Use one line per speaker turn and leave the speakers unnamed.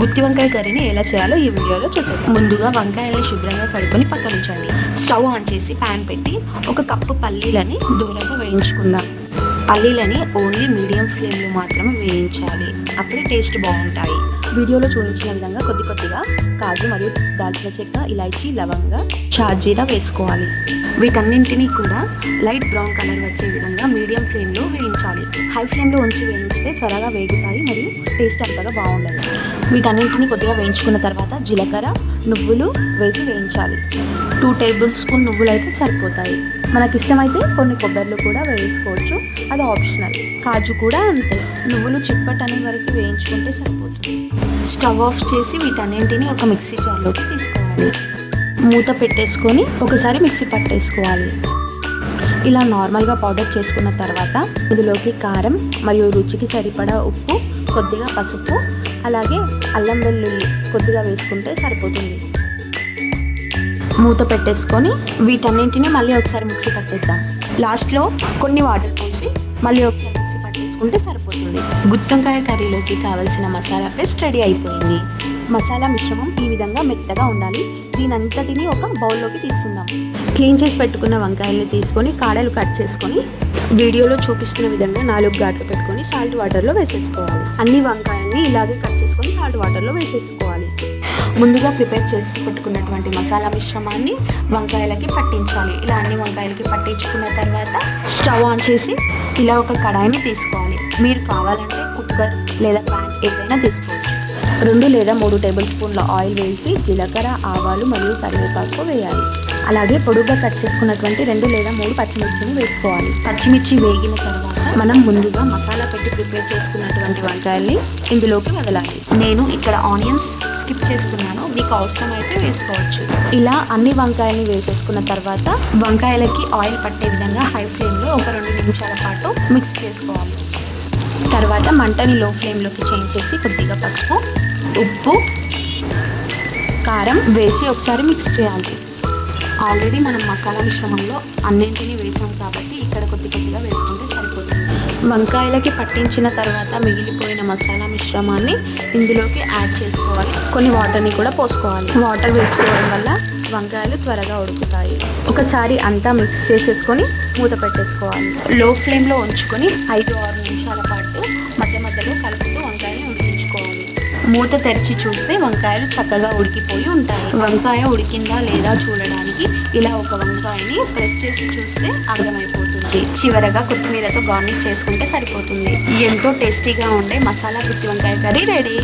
గుత్తి వంకాయ కర్రీని ఎలా చేయాలో ఈ వీడియోలో చూసేద్దాం. ముందుగా వంకాయల్ని శుభ్రంగా కడుక్కొని పక్కన ఉంచండి. స్టవ్ ఆన్ చేసి ప్యాన్ పెట్టి 1 కప్పు పల్లీలని దూరంగా వేయించుకుందాం. పల్లీలని ఓన్లీ మీడియం ఫ్లేమ్లో మాత్రమే వేయించాలి, అప్పుడే టేస్ట్ బాగుంటాయి. వీడియోలో చూపించిన విధంగా కొద్దిగా కాజు మరియు దాల్చిన చెక్క, ఇలాచీ, లవంగ, షాజీరా వేసుకోవాలి. వీటన్నింటినీ కూడా లైట్ బ్రౌన్ కలర్ వచ్చే విధంగా మీడియం ఫ్లేమ్లో వేయించాలి. హై ఫ్లేమ్లో ఉంచి వేయించితే త్వరగా వేగుతాయి మరియు టేస్ట్ అంతగా బాగుండదు. వీటన్నింటినీ కొద్దిగా వేయించుకున్న తర్వాత జీలకర్ర, నువ్వులు వేసి వేయించాలి. 2 టేబుల్ స్పూన్ నువ్వులు అయితే సరిపోతాయి. మనకి ఇష్టమైతే కొన్ని కొబ్బరిలు కూడా వేసుకోవచ్చు, అది ఆప్షనల్. కాజు కూడా అంతే, నువ్వులు చిప్పట్ అనే వరకు వేయించుకుంటే సరిపోతుంది. స్టవ్ ఆఫ్ చేసి వీటన్నింటినీ ఒక మిక్సీ జార్లోకి తీసుకోవాలి. మూత పెట్టేసుకొని ఒకసారి మిక్సీ పట్టేసుకోవాలి. ఇలా నార్మల్గా పౌడర్ చేసుకున్న తర్వాత ఇందులోకి కారం మరియు రుచికి సరిపడా ఉప్పు, కొద్దిగా పసుపు, అలాగే అల్లం వెల్లుల్లి కొద్దిగా వేసుకుంటే సరిపోతుంది. మూత పెట్టేసుకొని వీటన్నింటినీ మళ్ళీ ఒకసారి మిక్సీ పట్టేద్దాం. లాస్ట్లో కొన్ని వాటర్ పోసి మళ్ళీ ఒకసారి మిక్సీ పట్టేసుకుంటే సరిపోతుంది. గుత్తొంకాయ కర్రీలోకి కావాల్సిన మసాలా పేస్ట్ రెడీ అయిపోయింది. మసాలా మిశ్రమం ఈ విధంగా మెత్తగా ఉండాలి. దీనంతటిని ఒక బౌల్లోకి తీసుకుందాం. క్లీన్ చేసి పెట్టుకున్న వంకాయల్ని తీసుకొని కాడలు కట్ చేసుకొని వీడియోలో చూపిస్తున్న విధంగా 4 ఘాట్లు పెట్టుకొని సాల్ట్ వాటర్లో వేసేసుకోవాలి. అన్ని వంకాయల్ని ఇలాగే కట్ చేసుకొని సాల్ట్ వాటర్లో వేసేసుకోవాలి. ముందుగా ప్రిపేర్ చేసి పెట్టుకున్నటువంటి మసాలా మిశ్రమాన్ని వంకాయలకి పట్టించాలి. ఇలా అన్ని వంకాయలకి పట్టించుకున్న తర్వాత స్టవ్ ఆన్ చేసి ఇలా ఒక కడాయిని తీసుకోవాలి. మీరు కావాలంటే కుక్కర్ లేదా ప్యాన్ ఏదైనా తీసుకోవచ్చు. 2 లేదా 3 టేబుల్ స్పూన్ల ఆయిల్ వేసి జీలకర్ర, ఆవాలు మరియు కరివేపాకు వేయాలి. అలాగే పొడుగ్గా కట్ చేసుకున్నటువంటి 2 లేదా 3 పచ్చిమిర్చిని వేసుకోవాలి. పచ్చిమిర్చి వేగిన తర్వాత మనం ముందుగా మసాలా పెట్టి ప్రిపేర్ చేసుకున్నటువంటి వంకాయల్ని ఇందులోకి వదలాలి. నేను ఇక్కడ ఆనియన్స్ స్కిప్ చేస్తున్నాను, మీకు అవసరమైతే వేసుకోవచ్చు. ఇలా అన్ని వంకాయల్ని వేసేసుకున్న తర్వాత వంకాయలకి ఆయిల్ పట్టే విధంగా హై ఫ్లేమ్లో ఒక 2 నిమిషాల పాటు మిక్స్ చేసుకోవాలి. తర్వాత మంటని లో ఫ్లేమ్లోకి చేంజ్ చేసి కొద్దిగా పసుపు, ఉప్పు, కారం వేసి ఒకసారి మిక్స్ చేయాలి. ఆల్రెడీ మనం మసాలా మిశ్రమంలో అన్నింటినీ వేసాం కాబట్టి ఇక్కడ కొద్దిగా వేసుకుంటే సరిపోతుంది. వంకాయలకి పట్టించిన తర్వాత మిగిలిపోయిన మసాలా మిశ్రమాన్ని ఇందులోకి యాడ్ చేసుకోవాలి. కొన్ని వాటర్ని కూడా పోసుకోవాలి. వాటర్ వేసుకోవడం వల్ల వంకాయలు త్వరగా ఉడుకుతాయి. ఒకసారి అంతా మిక్స్ చేసేసుకొని మూత పెట్టేసుకోవాలి. లో ఫ్లేమ్లో ఉంచుకొని 5-6 నిమిషాల పాటు మధ్యలో కలుపుతూ వంకాయని ఉడికించుకోవాలి. మూత తెరిచి చూస్తే వంకాయలు చక్కగా ఉడికిపోయి ఉంటాయి. వంకాయ ఉడికిందా లేదా చూడడానికి ఇలా ఒక వంకాయని ప్రెస్ చేసి చూస్తే అర్థమైపోతుంది. చివరగా కొత్తిమీరతో గార్నిష్ చేసుకుంటే సరిపోతుంది. ఎంతో టేస్టీగా ఉండే మసాలా గుత్తి వంకాయ కర్రీ రెడీ.